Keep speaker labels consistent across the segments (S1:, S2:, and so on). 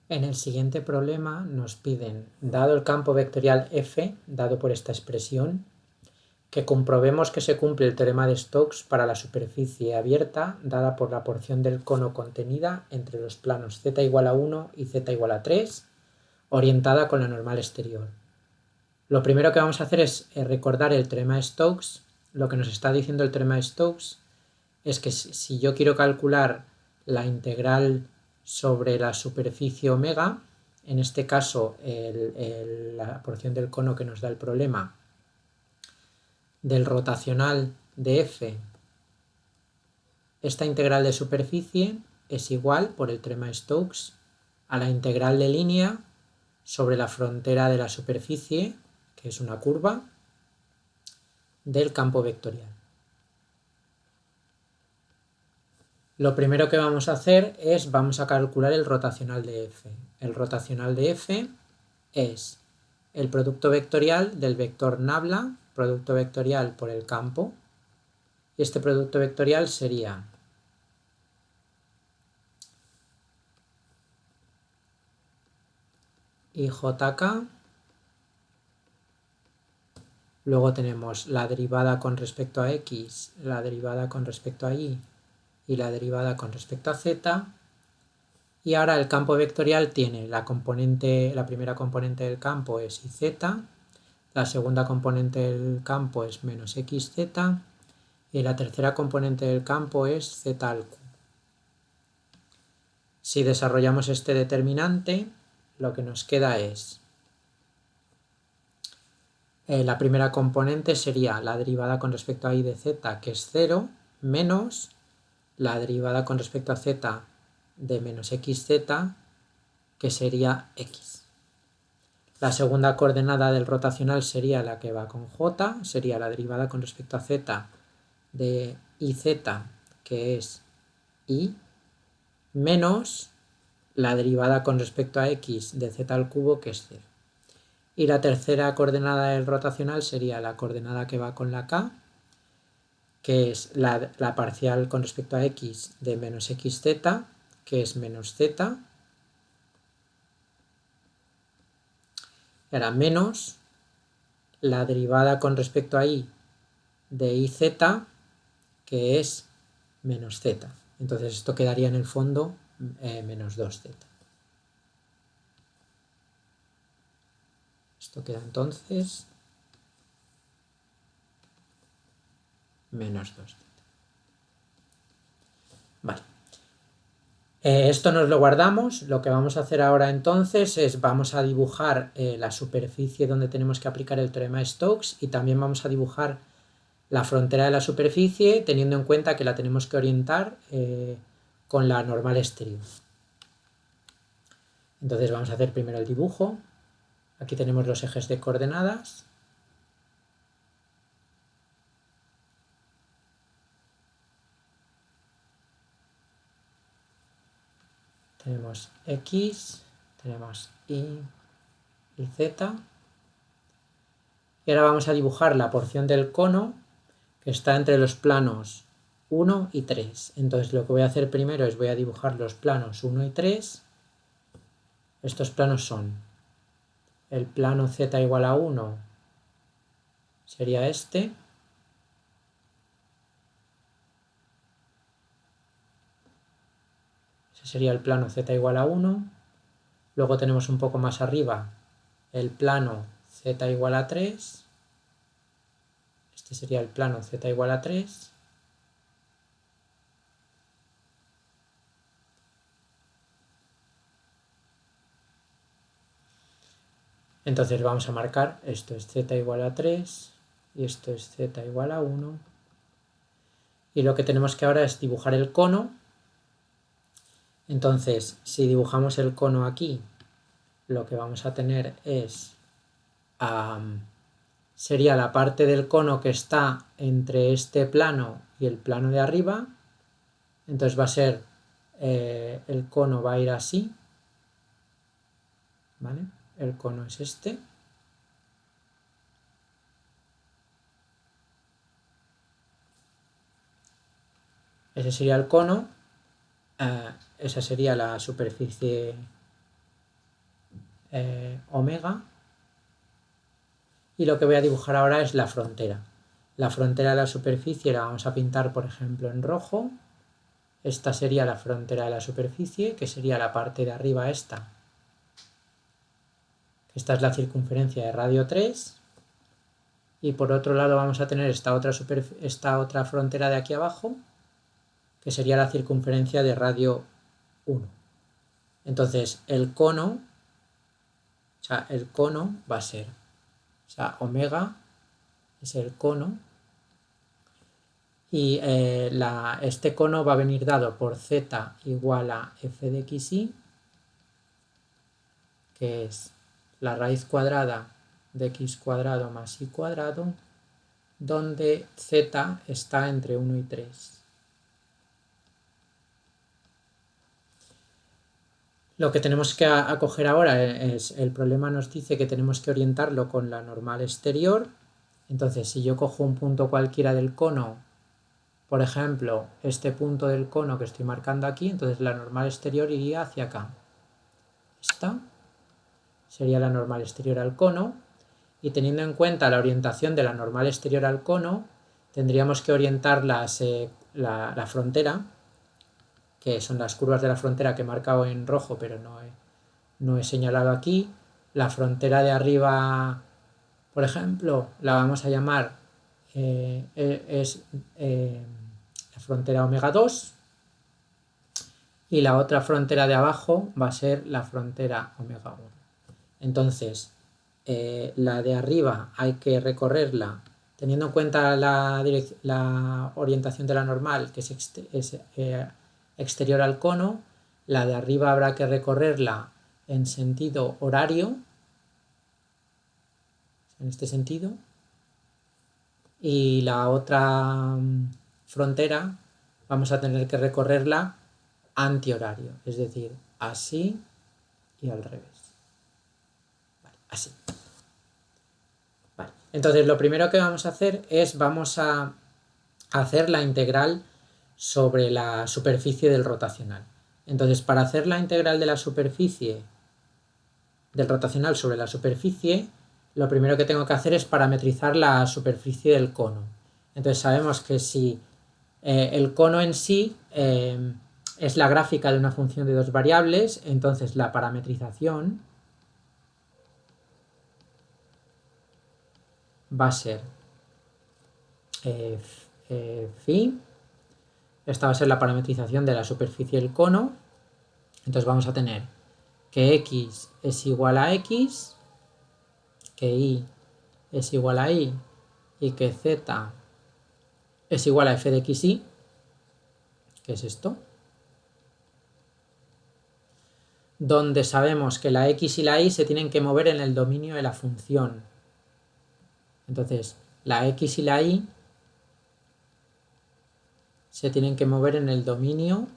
S1: En el siguiente problema nos piden, dado el campo vectorial f, dado por esta expresión, que comprobemos que se cumple el teorema de Stokes para la superficie abierta dada por la porción del cono contenida entre los planos z igual a 1 y z igual a 3, orientada con la normal exterior. Lo primero que vamos a hacer es recordar el teorema de Stokes. Lo que nos está diciendo el teorema de Stokes es que si yo quiero calcular la integral sobre la superficie omega, en este caso la porción del cono que nos da el problema, del rotacional de f, esta integral de superficie es igual, por el teorema de Stokes, a la integral de línea sobre la frontera de la superficie, que es una curva, del campo vectorial. Lo primero que vamos a hacer es vamos a calcular el rotacional de f. El rotacional de f es el producto vectorial del vector nabla, producto vectorial por el campo, y este producto vectorial sería IJK, luego tenemos la derivada con respecto a x, la derivada con respecto a y la derivada con respecto a z, y ahora el campo vectorial tiene la primera componente del campo es iz, la segunda componente del campo es menos xz y la tercera componente del campo es z al q. Si desarrollamos este determinante, lo que nos queda es la primera componente sería la derivada con respecto a y de z, que es 0, menos la derivada con respecto a z de menos xz, que sería x. La segunda coordenada del rotacional sería la que va con j, sería la derivada con respecto a z de iz, que es y, menos la derivada con respecto a x de z al cubo, que es 0. Y la tercera coordenada del rotacional sería la coordenada que va con la k, que es la parcial con respecto a x de menos xz, que es menos z, era menos la derivada con respecto a y de iz, que es menos z. Entonces esto quedaría en el fondo menos 2z. Esto queda entonces menos 2z. Vale. Esto nos lo guardamos. Lo que vamos a hacer ahora entonces es vamos a dibujar la superficie donde tenemos que aplicar el teorema de Stokes y también vamos a dibujar la frontera de la superficie teniendo en cuenta que la tenemos que orientar con la normal exterior. Entonces vamos a hacer primero el dibujo. Aquí tenemos los ejes de coordenadas. Tenemos x, tenemos y z. Y ahora vamos a dibujar la porción del cono que está entre los planos 1 y 3. Entonces lo que voy a hacer primero es voy a dibujar los planos 1 y 3. Estos planos son el plano z igual a 1, sería este. Ese sería el plano z igual a 1. Luego tenemos un poco más arriba el plano z igual a 3. Este sería el plano z igual a 3. Entonces vamos a marcar, esto es z igual a 3 y esto es z igual a 1. Y lo que tenemos que ahora es dibujar el cono. Entonces, si dibujamos el cono aquí, lo que vamos a tener es sería la parte del cono que está entre este plano y el plano de arriba. Entonces va a ser, el cono va a ir así, ¿vale? El cono es este. Ese sería el cono, esa sería la superficie omega. Y lo que voy a dibujar ahora es la frontera. La frontera de la superficie la vamos a pintar, por ejemplo, en rojo. Esta sería la frontera de la superficie, que sería la parte de arriba esta. Esta es la circunferencia de radio 3. Y por otro lado vamos a tener esta otra frontera de aquí abajo, que sería la circunferencia de radio 1. Entonces el cono va a ser, omega es el cono, y este cono va a venir dado por z igual a f de xy, que es la raíz cuadrada de x cuadrado más y cuadrado, donde z está entre 1 y 3. Lo que tenemos que acoger ahora es, el problema nos dice que tenemos que orientarlo con la normal exterior. Entonces, si yo cojo un punto cualquiera del cono, por ejemplo, este punto del cono que estoy marcando aquí, entonces la normal exterior iría hacia acá. Esta sería la normal exterior al cono, y teniendo en cuenta la orientación de la normal exterior al cono, tendríamos que orientar la frontera, que son las curvas de la frontera que he marcado en rojo, pero no he señalado aquí. La frontera de arriba, por ejemplo, la vamos a llamar la frontera omega 2, y la otra frontera de abajo va a ser la frontera omega 1. Entonces, la de arriba hay que recorrerla teniendo en cuenta la orientación de la normal, que es exterior al cono. La de arriba habrá que recorrerla en sentido horario, en este sentido, y la otra frontera vamos a tener que recorrerla antihorario, es decir, así y al revés. Vale, así. Vale. Entonces lo primero que vamos a hacer es vamos a hacer la integral sobre la superficie del rotacional. Entonces, para hacer la integral de la superficie del rotacional sobre la superficie, lo primero que tengo que hacer es parametrizar la superficie del cono. Entonces sabemos que si el cono en sí es la gráfica de una función de dos variables, entonces la parametrización va a ser phi. Esta va a ser la parametrización de la superficie del cono. Entonces vamos a tener que x es igual a x, que y es igual a y, y que z es igual a f de xy, que es esto, donde sabemos que la x y la y se tienen que mover en el dominio de la función. Entonces, la x y la y se tienen que mover en el dominio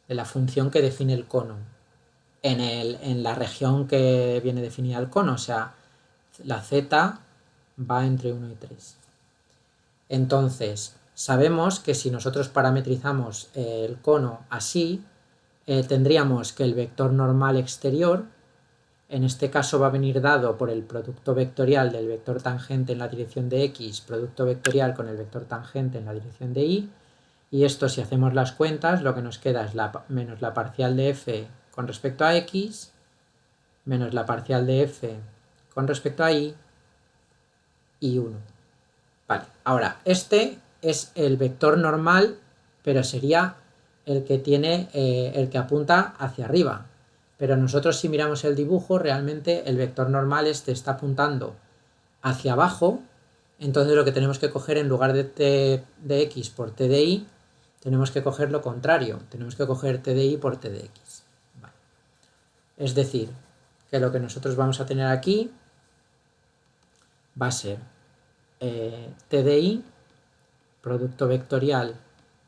S1: de la función que define el cono, en la región que viene definida el cono, o sea, la z va entre 1 y 3. Entonces, sabemos que si nosotros parametrizamos el cono así, tendríamos que el vector normal exterior, en este caso va a venir dado por el producto vectorial del vector tangente en la dirección de x, producto vectorial con el vector tangente en la dirección de y, y esto, si hacemos las cuentas, lo que nos queda es menos la parcial de f con respecto a x, menos la parcial de f con respecto a y 1. Vale, ahora, este es el vector normal, pero sería el que apunta hacia arriba. Pero nosotros, si miramos el dibujo, realmente el vector normal está apuntando hacia abajo. Entonces lo que tenemos que coger, en lugar de t de x por t de y, tenemos que coger lo contrario. Tenemos que coger t de y por t de x. Vale. Es decir, que lo que nosotros vamos a tener aquí va a ser t de y, producto vectorial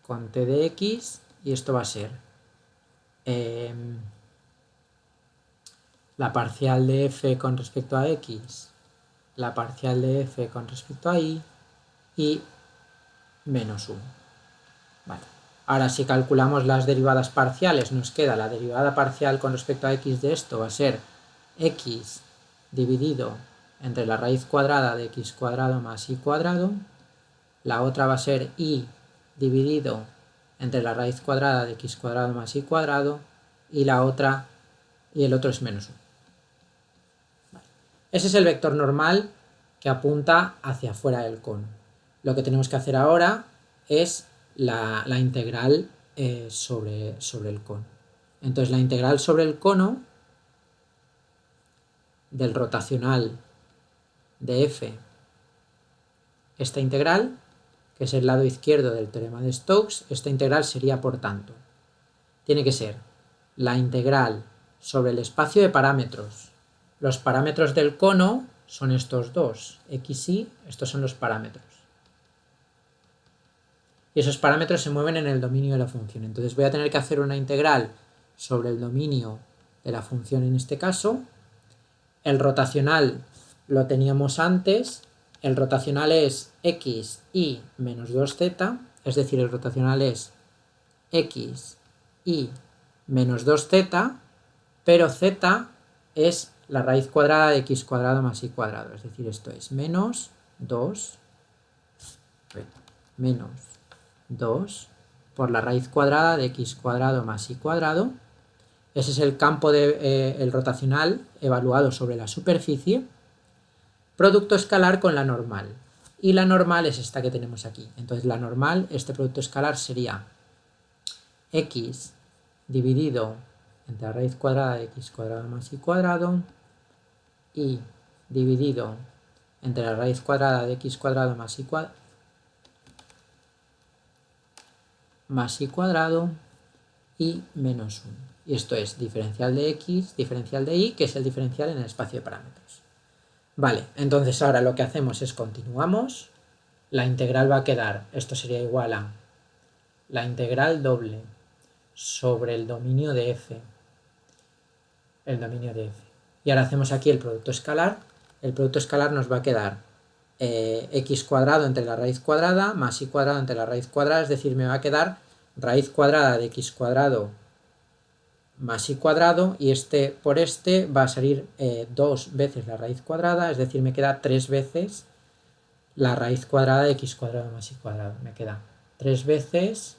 S1: con t de x, y esto va a ser la parcial de f con respecto a x, la parcial de f con respecto a y menos 1. Vale. Ahora, si calculamos las derivadas parciales, nos queda la derivada parcial con respecto a x de esto, va a ser x dividido entre la raíz cuadrada de x cuadrado más y cuadrado. La otra va a ser y dividido entre la raíz cuadrada de x cuadrado más y cuadrado. Y la otra, y el otro es menos 1. Ese es el vector normal que apunta hacia afuera del cono. Lo que tenemos que hacer ahora es la integral sobre el cono. Entonces la integral sobre el cono del rotacional de f, esta integral, que es el lado izquierdo del teorema de Stokes, esta integral sería, por tanto, tiene que ser la integral sobre el espacio de parámetros. Los parámetros del cono son estos dos, x, y, estos son los parámetros. Y esos parámetros se mueven en el dominio de la función. Entonces voy a tener que hacer una integral sobre el dominio de la función en este caso. El rotacional lo teníamos antes. El rotacional es x, y menos 2z. Es decir, el rotacional es x, y menos 2z, pero z es la raíz cuadrada de x cuadrado más y cuadrado. Es decir, esto es menos 2 por la raíz cuadrada de x cuadrado más y cuadrado. Ese es el campo el rotacional evaluado sobre la superficie. Producto escalar con la normal. Y la normal es esta que tenemos aquí. Entonces la normal, este producto escalar sería x dividido entre la raíz cuadrada de x cuadrado más y cuadrado, y dividido entre la raíz cuadrada de x cuadrado más y cuadrado y menos 1. Y esto es diferencial de x, diferencial de y, que es el diferencial en el espacio de parámetros. Vale, entonces ahora lo que hacemos es continuamos. La integral va a quedar, esto sería igual a la integral doble sobre el dominio de f. Y ahora hacemos aquí el producto escalar. El producto escalar nos va a quedar x cuadrado entre la raíz cuadrada más y cuadrado entre la raíz cuadrada, es decir, me va a quedar raíz cuadrada de x cuadrado más y cuadrado, y este por este va a salir 2 veces la raíz cuadrada, es decir, me queda 3 veces la raíz cuadrada de x cuadrado más y cuadrado. Me queda 3 veces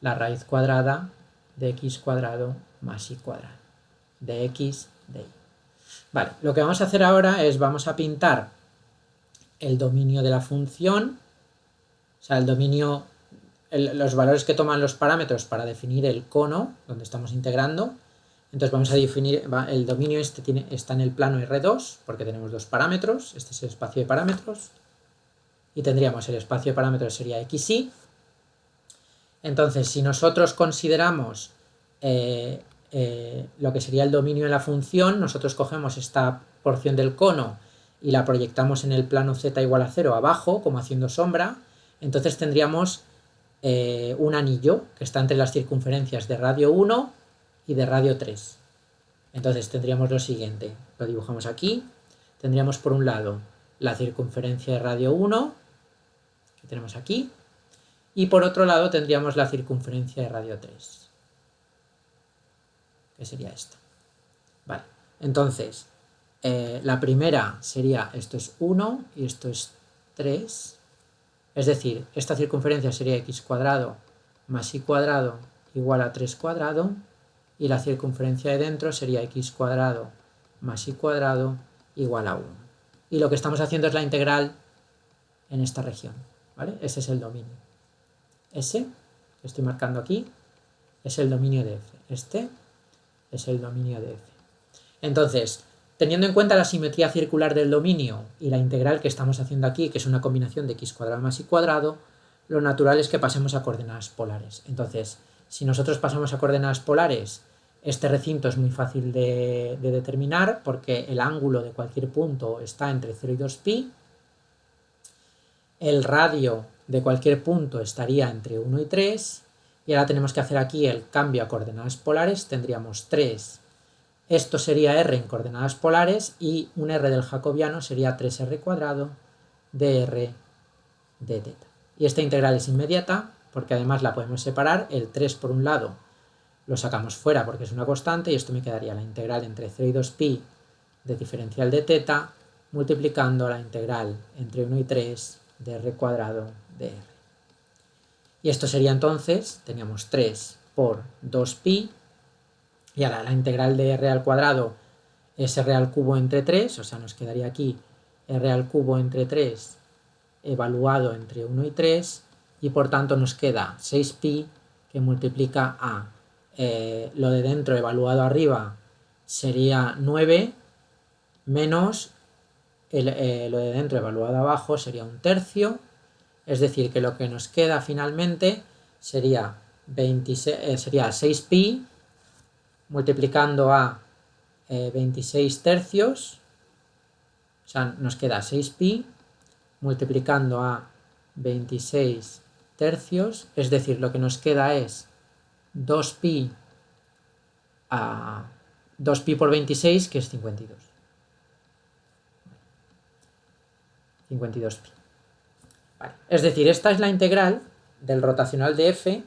S1: la raíz cuadrada de x cuadrado más y cuadrado, de x, de y. Vale, lo que vamos a hacer ahora es, vamos a pintar el dominio de la función, o sea, el dominio, los valores que toman los parámetros para definir el cono donde estamos integrando. Entonces vamos a definir, el dominio está en el plano R2, porque tenemos dos parámetros, este es el espacio de parámetros, y tendríamos el espacio de parámetros sería x, y. Entonces, si nosotros consideramos lo que sería el dominio de la función, nosotros cogemos esta porción del cono y la proyectamos en el plano z igual a 0 abajo, como haciendo sombra. Entonces tendríamos un anillo que está entre las circunferencias de radio 1 y de radio 3. Entonces tendríamos lo siguiente, lo dibujamos aquí. Tendríamos por un lado la circunferencia de radio 1, que tenemos aquí, y por otro lado tendríamos la circunferencia de radio 3, que sería esta. Vale, entonces la primera sería, esto es 1 y esto es 3, es decir, esta circunferencia sería x cuadrado más y cuadrado igual a 3 cuadrado, y la circunferencia de dentro sería x cuadrado más y cuadrado igual a 1. Y lo que estamos haciendo es la integral en esta región, ¿vale? Ese es el dominio. Ese, que estoy marcando aquí, es el dominio de f. Este es el dominio de f. Entonces, teniendo en cuenta la simetría circular del dominio y la integral que estamos haciendo aquí, que es una combinación de x cuadrado más y cuadrado, lo natural es que pasemos a coordenadas polares. Entonces, si nosotros pasamos a coordenadas polares, este recinto es muy fácil de determinar, porque el ángulo de cualquier punto está entre 0 y 2pi, el radio de cualquier punto estaría entre 1 y 3, y ahora tenemos que hacer aquí el cambio a coordenadas polares. Tendríamos 3, esto sería r en coordenadas polares, y un r del jacobiano sería 3r cuadrado dr de teta. Y esta integral es inmediata, porque además la podemos separar. El 3 por un lado lo sacamos fuera porque es una constante, y esto me quedaría la integral entre 0 y 2pi de diferencial de teta multiplicando la integral entre 1 y 3 de r cuadrado de r. Y esto sería entonces, teníamos 3 por 2pi, y ahora la integral de r al cuadrado es r al cubo entre 3, o sea, nos quedaría aquí r al cubo entre 3 evaluado entre 1 y 3, y por tanto nos queda 6pi que multiplica a lo de dentro evaluado arriba sería 9 menos lo de dentro evaluado abajo sería 1/3, es decir, que lo que nos queda finalmente sería 6pi multiplicando a 26/3, o sea, nos queda 6pi multiplicando a 26/3, es decir, lo que nos queda es 2pi por 26, que es 52. 52pi. Vale. Es decir, esta es la integral del rotacional de f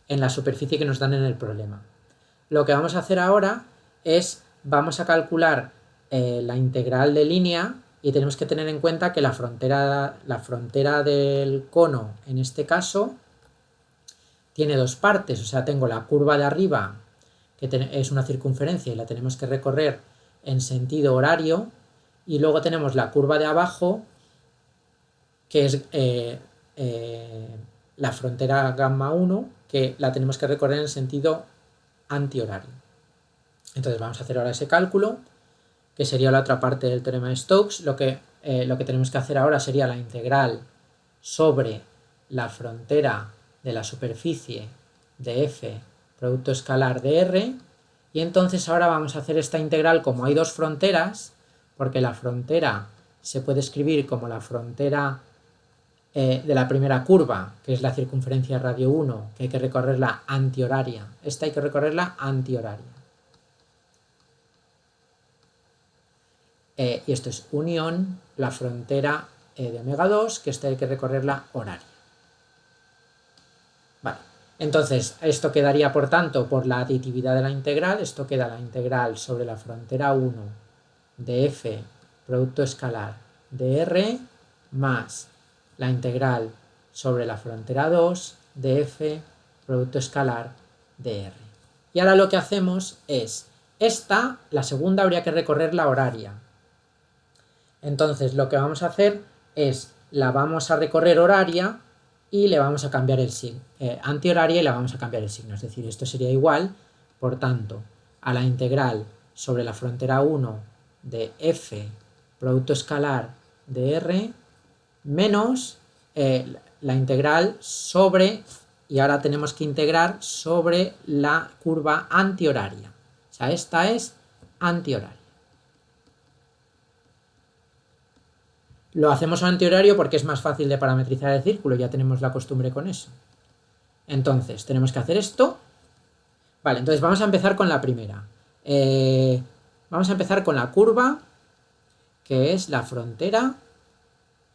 S1: en la superficie que nos dan en el problema. Lo que vamos a hacer ahora es, vamos a calcular la integral de línea, y tenemos que tener en cuenta que la frontera del cono, en este caso, tiene dos partes. O sea, tengo la curva de arriba, que es una circunferencia y la tenemos que recorrer en sentido horario, y luego tenemos la curva de abajo, que es la frontera gamma 1, que la tenemos que recorrer en sentido antihorario. Entonces vamos a hacer ahora ese cálculo, que sería la otra parte del teorema de Stokes. Lo que tenemos que hacer ahora sería la integral sobre la frontera de la superficie de f producto escalar de r, y entonces ahora vamos a hacer esta integral como hay dos fronteras, porque la frontera se puede escribir como la frontera de la primera curva, que es la circunferencia radio 1, que hay que recorrerla antihoraria. Esta hay que recorrerla antihoraria. Y esto es unión la frontera de omega 2, que esta hay que recorrerla horaria. Vale. Entonces, esto quedaría, por tanto, por la aditividad de la integral, esto queda la integral sobre la frontera 1 de f producto escalar de r más la integral sobre la frontera 2 de f producto escalar de r. Y ahora lo que hacemos es, la segunda habría que recorrer la horaria. Entonces lo que vamos a hacer es, la vamos a recorrer horaria y le vamos a cambiar el signo, antihoraria, y la vamos a cambiar el signo. Es decir, esto sería igual, por tanto, a la integral sobre la frontera 1 de f producto escalar de r menos la integral sobre, y ahora tenemos que integrar sobre la curva antihoraria. O sea, esta es antihoraria. Lo hacemos antihorario porque es más fácil de parametrizar el círculo, ya tenemos la costumbre con eso. Entonces, tenemos que hacer esto. Vale, entonces vamos a empezar con la primera. Vamos a empezar con la curva, que es la frontera,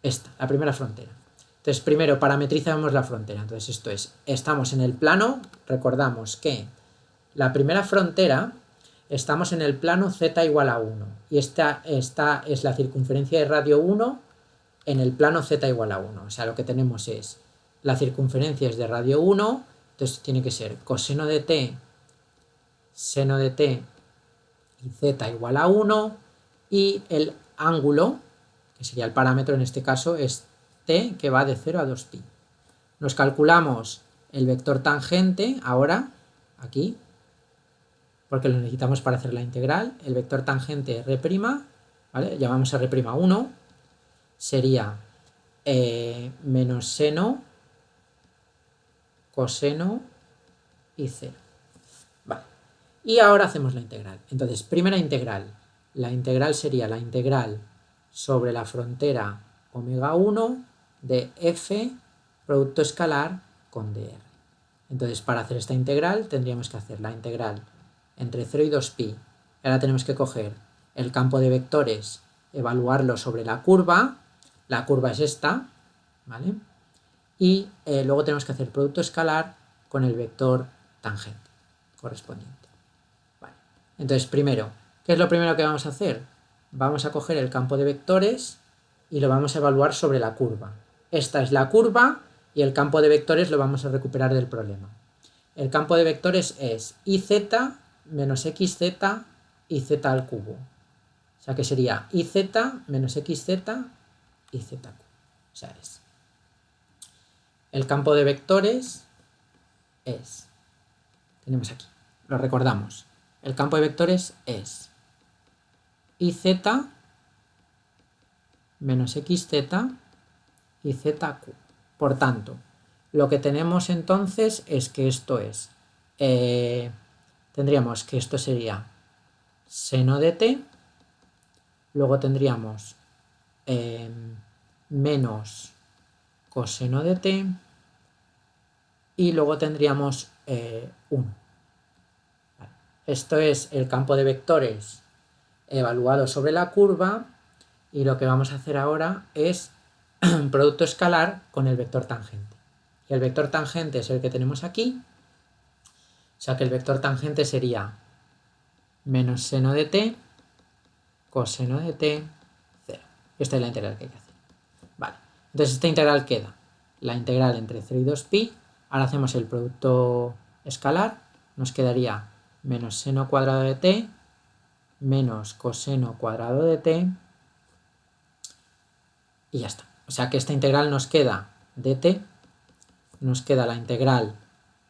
S1: esta, la primera frontera. Entonces, primero parametrizamos la frontera. Entonces, esto es, estamos en el plano, recordamos que la primera frontera, estamos en el plano z igual a 1. Y esta es la circunferencia de radio 1 en el plano z igual a 1. O sea, lo que tenemos es, la circunferencia es de radio 1, entonces tiene que ser coseno de t, seno de t y z igual a 1, y el ángulo, que sería el parámetro en este caso, es t, que va de 0 a 2pi. Nos calculamos el vector tangente ahora, aquí, porque lo necesitamos para hacer la integral. El vector tangente r', ¿vale? Llamamos r'1, sería menos seno, coseno y 0. Vale. Y ahora hacemos la integral. Entonces, primera integral. La integral sería la integral sobre la frontera omega 1 de f producto escalar con dr. Entonces, para hacer esta integral tendríamos que hacer la integral entre 0 y 2pi. Ahora tenemos que coger el campo de vectores, evaluarlo sobre la curva es esta, ¿vale? Y luego tenemos que hacer producto escalar con el vector tangente correspondiente. Vale. Entonces, primero, ¿Qué es lo primero que vamos a hacer? Vamos a coger el campo de vectores y lo vamos a evaluar sobre la curva. Esta es la curva y el campo de vectores lo vamos a recuperar del problema. El campo de vectores es iz menos xz y z al cubo. O sea que sería iz menos xz y z cubo. O sea, es. El campo de vectores es. Tenemos aquí. Lo recordamos. El campo de vectores es iz menos xz y zq. Por tanto, lo que tenemos entonces es que esto es, tendríamos que esto sería seno de t, luego tendríamos menos coseno de t y luego tendríamos 1. Esto es el campo de vectores evaluado sobre la curva y lo que vamos a hacer ahora es producto escalar con el vector tangente. Y el vector tangente es el que tenemos aquí, o sea que el vector tangente sería menos seno de t, coseno de t, 0. Esta es la integral que hay que hacer. Vale, entonces esta integral queda la integral entre 0 y 2pi. Ahora hacemos el producto escalar, nos quedaría menos seno cuadrado de t menos coseno cuadrado de t y ya está. O sea que esta integral nos queda de t, nos queda la integral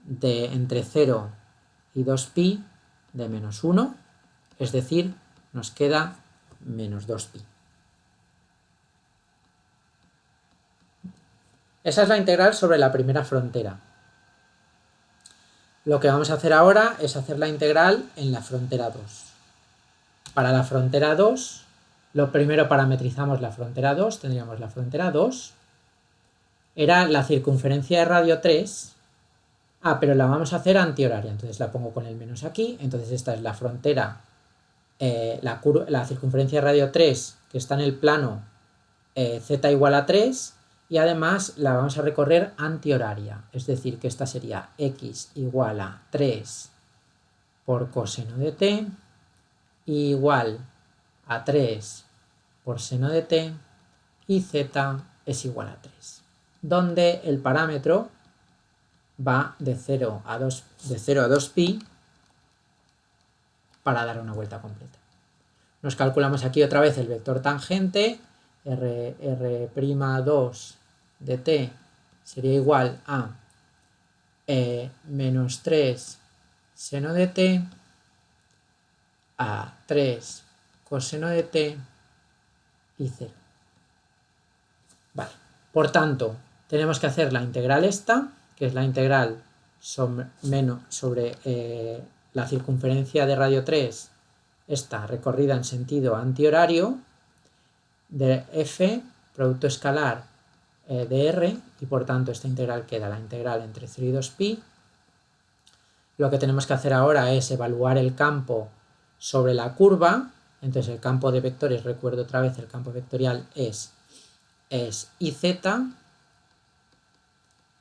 S1: de entre 0 y 2pi de menos 1, es decir, nos queda menos 2pi. Esa es la integral sobre la primera frontera. Lo que vamos a hacer ahora es hacer la integral en la frontera 2. Para la frontera 2, lo primero parametrizamos la frontera 2, tendríamos la frontera 2, era la circunferencia de radio 3, pero la vamos a hacer antihoraria, entonces la pongo con el menos aquí, entonces esta es la frontera, la circunferencia de radio 3 que está en el plano z igual a 3, y además la vamos a recorrer antihoraria, es decir que esta sería x igual a 3 por coseno de t igual a 3 por seno de t y z es igual a 3, donde el parámetro va de 0 a 2pi para dar una vuelta completa. Nos calculamos aquí otra vez el vector tangente, r'2 de t sería igual a menos 3 seno de t a 3 coseno de t y 0. Vale. Por tanto, tenemos que hacer la integral esta, que es la integral sobre la circunferencia de radio 3, esta recorrida en sentido antihorario, de f, producto escalar de r, y por tanto esta integral queda la integral entre 0 y 2pi. Lo que tenemos que hacer ahora es evaluar el campo sobre la curva, entonces el campo de vectores, recuerdo otra vez, el campo vectorial es iz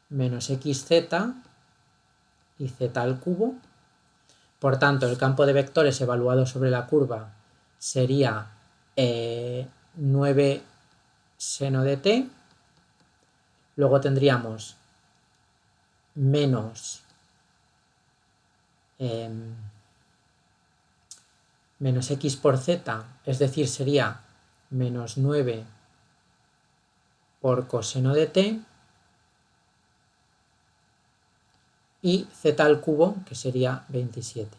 S1: menos xz y z al cubo. Por tanto, el campo de vectores evaluado sobre la curva sería 9 seno de t. Luego tendríamos menos x por z, es decir, sería menos 9 por coseno de t, y z al cubo, que sería 27.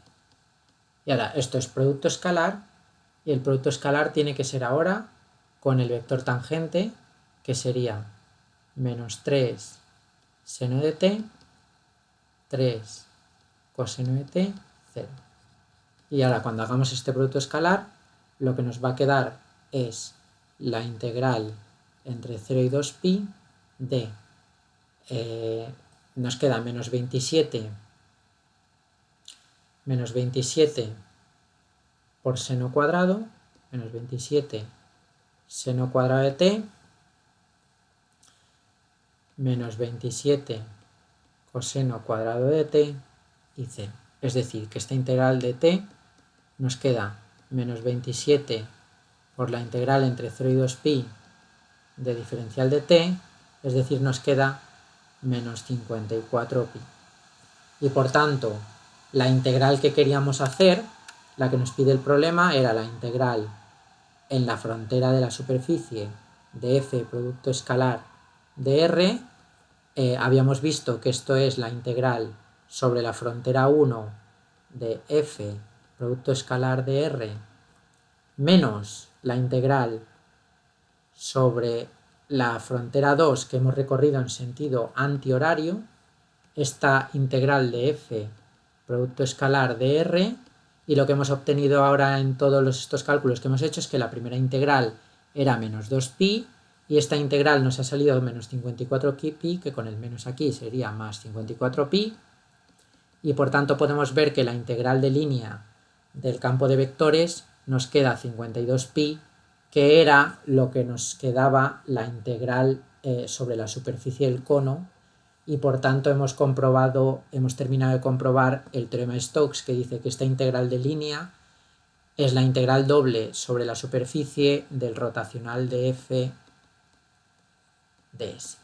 S1: Y ahora, esto es producto escalar, y el producto escalar tiene que ser ahora con el vector tangente, que sería menos 3 seno de t, 3 coseno de t, 0. Y ahora cuando hagamos este producto escalar, lo que nos va a quedar es la integral entre 0 y 2pi de, nos queda menos 27 por seno cuadrado, menos 27 seno cuadrado de t, menos 27 coseno cuadrado de t y 0. Es decir, que esta integral de t nos queda menos 27 por la integral entre 0 y 2pi de diferencial de t, es decir, nos queda menos 54pi. Y por tanto, la integral que queríamos hacer, la que nos pide el problema, era la integral en la frontera de la superficie de f producto escalar de r. Habíamos visto que esto es la integral sobre la frontera 1 de f producto escalar de r menos la integral sobre la frontera 2 que hemos recorrido en sentido antihorario, esta integral de f producto escalar de r, y lo que hemos obtenido ahora en todos estos cálculos que hemos hecho es que la primera integral era menos 2pi y esta integral nos ha salido menos 54pi, que con el menos aquí sería más 54pi, y por tanto podemos ver que la integral de línea del campo de vectores nos queda 52pi, que era lo que nos quedaba la integral sobre la superficie del cono, y por tanto hemos terminado de comprobar el teorema de Stokes, que dice que esta integral de línea es la integral doble sobre la superficie del rotacional de f de S.